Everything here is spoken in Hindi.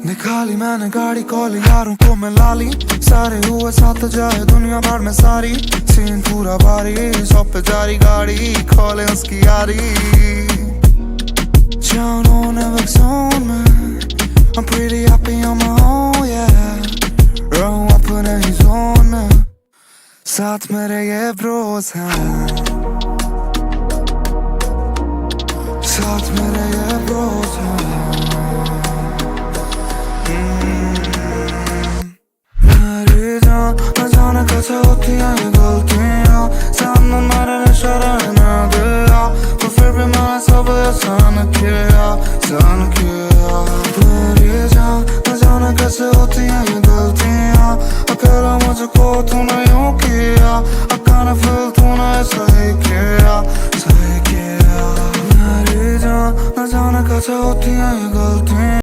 निकाली मैंने गाड़ी कॉल यारों को मिला ली, सारे हुए साथ जाए दुनिया भर में सारी, सीन पूरा भारी सब पे जारी गाड़ी खोले उसकी यारी। Down on the zone man, I'm pretty happy on my own yeah, roll up in a zone में साथ मेरे ये bros हैं, साथ मेरे ये bros हैं। मेरी जान न जाने कैसे होती हैं ये गलतियाँ, सामने मेरे नशा रहने दिया, तो फिर भी मैंने सब आसान किया। मेरी जान न जाने कैसे होती हैं ये गलतियाँ, अकेला मुझको तूने यूं किया, I kinda feel तूने सही किया, सही किया। मेरी जान न जाने कैसे होती हैं ये गलतियाँ।